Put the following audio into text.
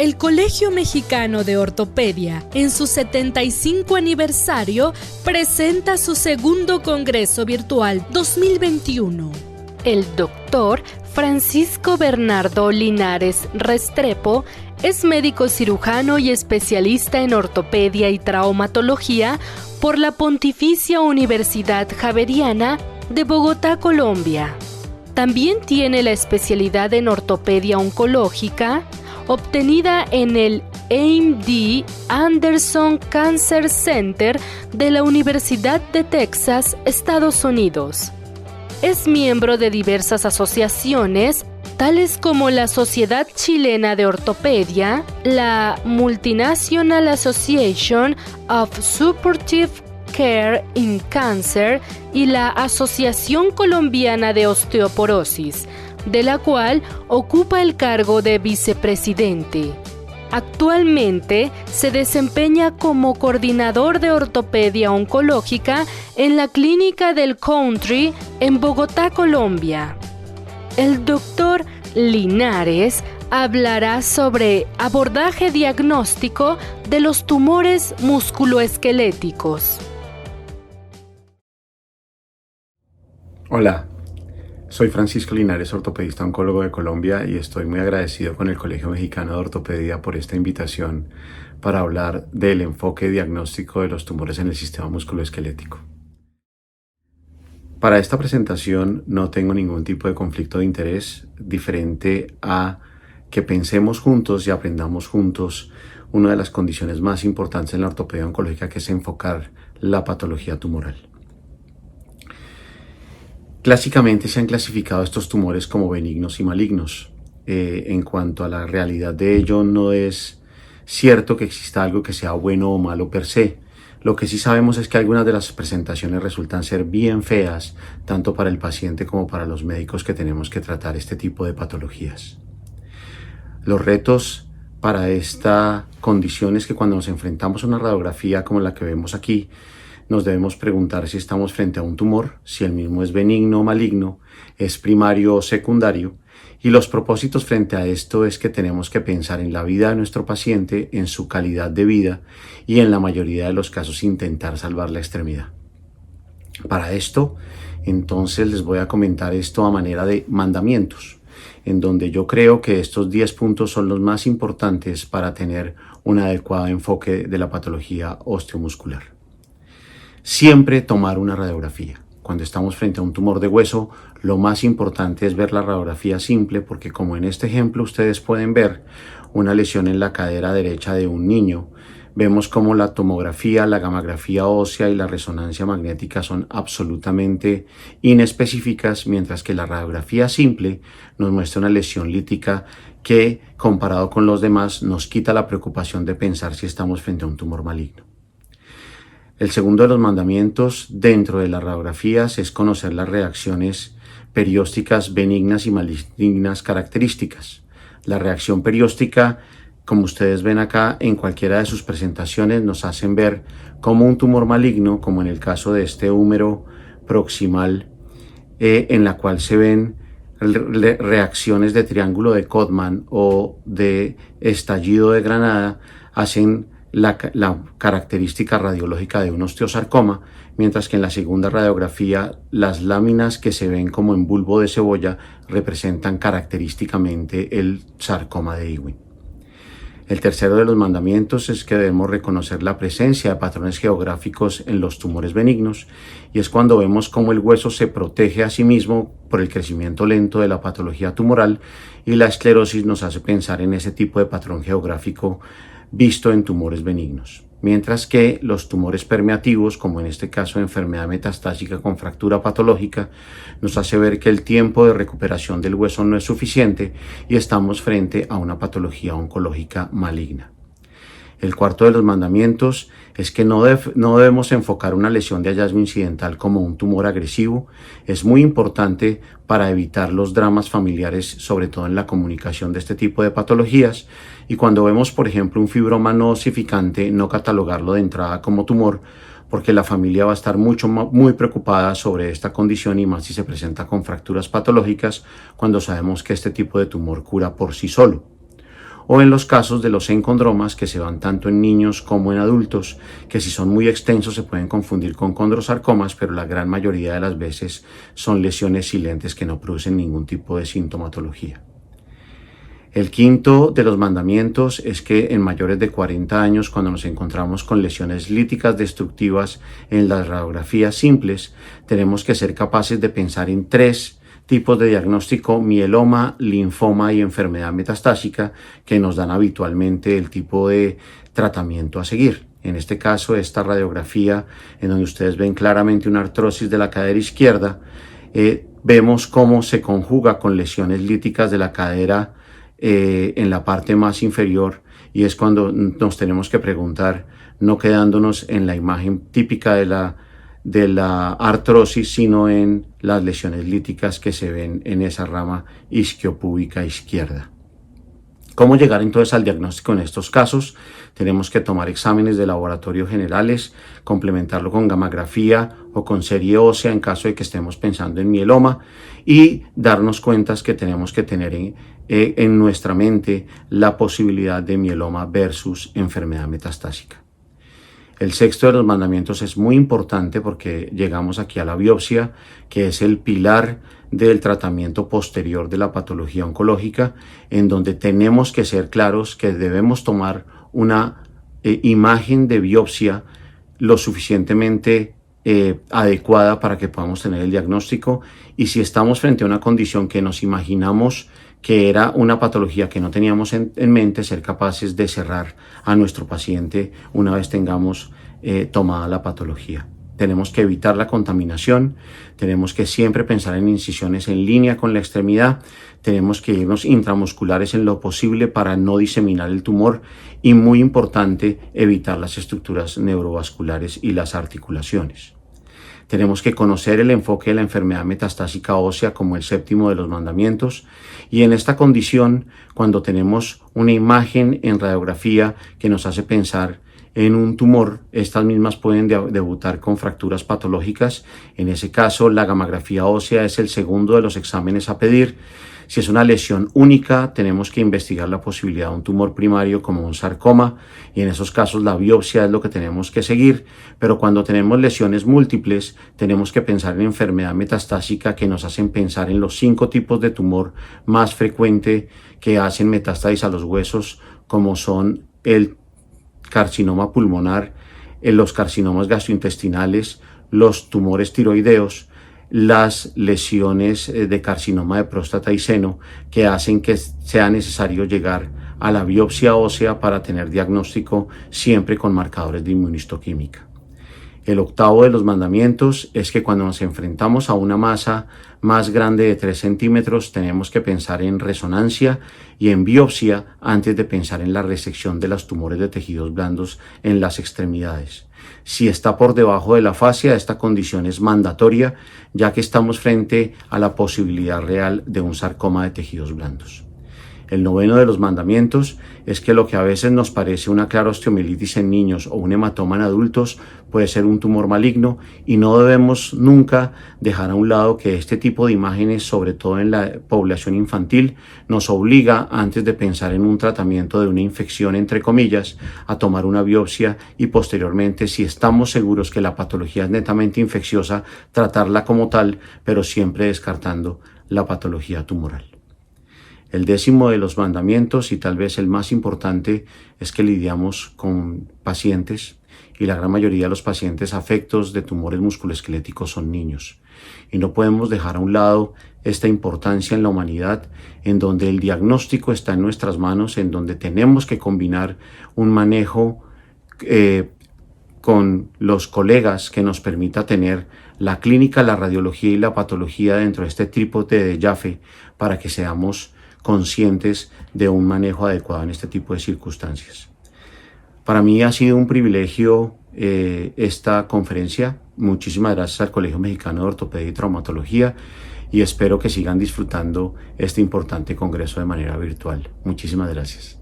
El Colegio Mexicano de Ortopedia, en su 75 aniversario, presenta su segundo Congreso Virtual 2021. El doctor Francisco Bernardo Linares Restrepo es médico cirujano y especialista en ortopedia y traumatología por la Pontificia Universidad Javeriana de Bogotá, Colombia. También tiene la especialidad en ortopedia oncológica, obtenida en el MD Anderson Cancer Center de la Universidad de Texas, Estados Unidos. Es miembro de diversas asociaciones, tales como la Sociedad Chilena de Ortopedia, la Multinational Association of Supportive Care in Cancer y la Asociación Colombiana de Osteoporosis, de la cual ocupa el cargo de vicepresidente. Actualmente se desempeña como coordinador de ortopedia oncológica en la Clínica del Country en Bogotá, Colombia. El doctor Linares hablará sobre abordaje diagnóstico de los tumores musculoesqueléticos. Hola, soy Francisco Linares, ortopedista oncólogo de Colombia, y estoy muy agradecido con el Colegio Mexicano de Ortopedia por esta invitación para hablar del enfoque diagnóstico de los tumores en el sistema musculoesquelético. Para esta presentación no tengo ningún tipo de conflicto de interés diferente a que pensemos juntos y aprendamos juntos una de las condiciones más importantes en la ortopedia oncológica, que es enfocar la patología tumoral. Clásicamente se han clasificado estos tumores como benignos y malignos. En cuanto a la realidad de ello, no es cierto que exista algo que sea bueno o malo per se. Lo que sí sabemos es que algunas de las presentaciones resultan ser bien feas, tanto para el paciente como para los médicos que tenemos que tratar este tipo de patologías. Los retos para esta condición es que cuando nos enfrentamos a una radiografía como la que vemos aquí, nos debemos preguntar si estamos frente a un tumor, si el mismo es benigno o maligno, es primario o secundario, y los propósitos frente a esto es que tenemos que pensar en la vida de nuestro paciente, en su calidad de vida y en la mayoría de los casos intentar salvar la extremidad. Para esto, entonces les voy a comentar esto a manera de mandamientos, en donde yo creo que estos 10 puntos son los más importantes para tener un adecuado enfoque de la patología osteomuscular. Siempre tomar una radiografía. Cuando estamos frente a un tumor de hueso, lo más importante es ver la radiografía simple, porque como en este ejemplo ustedes pueden ver una lesión en la cadera derecha de un niño, vemos como la tomografía, la gamografía ósea y la resonancia magnética son absolutamente inespecíficas, mientras que la radiografía simple nos muestra una lesión lítica que, comparado con los demás, nos quita la preocupación de pensar si estamos frente a un tumor maligno. El segundo de los mandamientos dentro de las radiografías es conocer las reacciones periósticas benignas y malignas características. La reacción perióstica, como ustedes ven acá en cualquiera de sus presentaciones, nos hacen ver cómo un tumor maligno, como en el caso de este húmero proximal, en la cual se ven reacciones de triángulo de Codman o de estallido de granada, hacen la característica radiológica de un osteosarcoma, mientras que en la segunda radiografía las láminas que se ven como en bulbo de cebolla representan característicamente el sarcoma de Ewing. El tercero de los mandamientos es que debemos reconocer la presencia de patrones geográficos en los tumores benignos, y es cuando vemos cómo el hueso se protege a sí mismo por el crecimiento lento de la patología tumoral, y la esclerosis nos hace pensar en ese tipo de patrón geográfico visto en tumores benignos. Mientras que los tumores permeativos, como en este caso enfermedad metastásica con fractura patológica, nos hace ver que el tiempo de recuperación del hueso no es suficiente y estamos frente a una patología oncológica maligna. El cuarto de los mandamientos es que no debemos enfocar una lesión de hallazgo incidental como un tumor agresivo. Es muy importante para evitar los dramas familiares, sobre todo en la comunicación de este tipo de patologías. Y cuando vemos, por ejemplo, un fibroma no osificante, no catalogarlo de entrada como tumor, porque la familia va a estar muy preocupada sobre esta condición, y más si se presenta con fracturas patológicas, cuando sabemos que este tipo de tumor cura por sí solo. o en los casos de los encondromas que se dan tanto en niños como en adultos, que si son muy extensos se pueden confundir con condrosarcomas, pero la gran mayoría de las veces son lesiones silentes que no producen ningún tipo de sintomatología. El quinto de los mandamientos es que en mayores de 40 años, cuando nos encontramos con lesiones líticas destructivas en las radiografías simples, tenemos que ser capaces de pensar en 3 tipos de diagnóstico: mieloma, linfoma y enfermedad metastásica, que nos dan habitualmente el tipo de tratamiento a seguir. En este caso, esta radiografía, en donde ustedes ven claramente una artrosis de la cadera izquierda, vemos cómo se conjuga con lesiones líticas de la cadera en la parte más inferior, y es cuando nos tenemos que preguntar, no quedándonos en la imagen típica de la artrosis, sino en las lesiones líticas que se ven en esa rama isquiopúbica izquierda. ¿Cómo llegar entonces al diagnóstico en estos casos? Tenemos que tomar exámenes de laboratorio generales, complementarlo con gammagrafía o con serie ósea en caso de que estemos pensando en mieloma, y darnos cuenta que tenemos que tener en nuestra mente la posibilidad de mieloma versus enfermedad metastásica. El sexto de los mandamientos es muy importante porque llegamos aquí a la biopsia, que es el pilar del tratamiento posterior de la patología oncológica, en donde tenemos que ser claros que debemos tomar una imagen de biopsia lo suficientemente adecuada para que podamos tener el diagnóstico, y si estamos frente a una condición que nos imaginamos que era una patología que no teníamos en mente, ser capaces de cerrar a nuestro paciente una vez tengamos tomada la patología. Tenemos que evitar la contaminación, tenemos que siempre pensar en incisiones en línea con la extremidad, tenemos que irnos intramusculares en lo posible para no diseminar el tumor, y muy importante, evitar las estructuras neurovasculares y las articulaciones. Tenemos que conocer el enfoque de la enfermedad metastásica ósea como el séptimo de los mandamientos, y en esta condición, cuando tenemos una imagen en radiografía que nos hace pensar en un tumor, estas mismas pueden debutar con fracturas patológicas. En ese caso, la gammagrafía ósea es el segundo de los exámenes a pedir. Si es una lesión única, tenemos que investigar la posibilidad de un tumor primario como un sarcoma, y en esos casos la biopsia es lo que tenemos que seguir. Pero cuando tenemos lesiones múltiples, tenemos que pensar en enfermedad metastásica, que nos hacen pensar en los 5 tipos de tumor más frecuente que hacen metástasis a los huesos, como son el carcinoma pulmonar, los carcinomas gastrointestinales, los tumores tiroideos, las lesiones de carcinoma de próstata y seno, que hacen que sea necesario llegar a la biopsia ósea para tener diagnóstico siempre con marcadores de inmunistoquímica. El octavo de los mandamientos es que cuando nos enfrentamos a una masa más grande de 3 centímetros, tenemos que pensar en resonancia y en biopsia antes de pensar en la resección de los tumores de tejidos blandos en las extremidades. Si está por debajo de la fascia, esta condición es mandatoria, ya que estamos frente a la posibilidad real de un sarcoma de tejidos blandos. El noveno de los mandamientos es que lo que a veces nos parece una clara osteomielitis en niños o un hematoma en adultos puede ser un tumor maligno, y no debemos nunca dejar a un lado que este tipo de imágenes, sobre todo en la población infantil, nos obliga, antes de pensar en un tratamiento de una infección, entre comillas, a tomar una biopsia, y posteriormente, si estamos seguros que la patología es netamente infecciosa, tratarla como tal, pero siempre descartando la patología tumoral. El décimo de los mandamientos, y tal vez el más importante, es que lidiamos con pacientes, y la gran mayoría de los pacientes afectos de tumores musculoesqueléticos son niños. Y no podemos dejar a un lado esta importancia en la humanidad, en donde el diagnóstico está en nuestras manos, en donde tenemos que combinar un manejo con los colegas que nos permita tener la clínica, la radiología y la patología dentro de este trípode de Jaffe, para que seamos conscientes de un manejo adecuado en este tipo de circunstancias. Para mí ha sido un privilegio esta conferencia. Muchísimas gracias al Colegio Mexicano de Ortopedia y Traumatología, y espero que sigan disfrutando este importante congreso de manera virtual. Muchísimas gracias.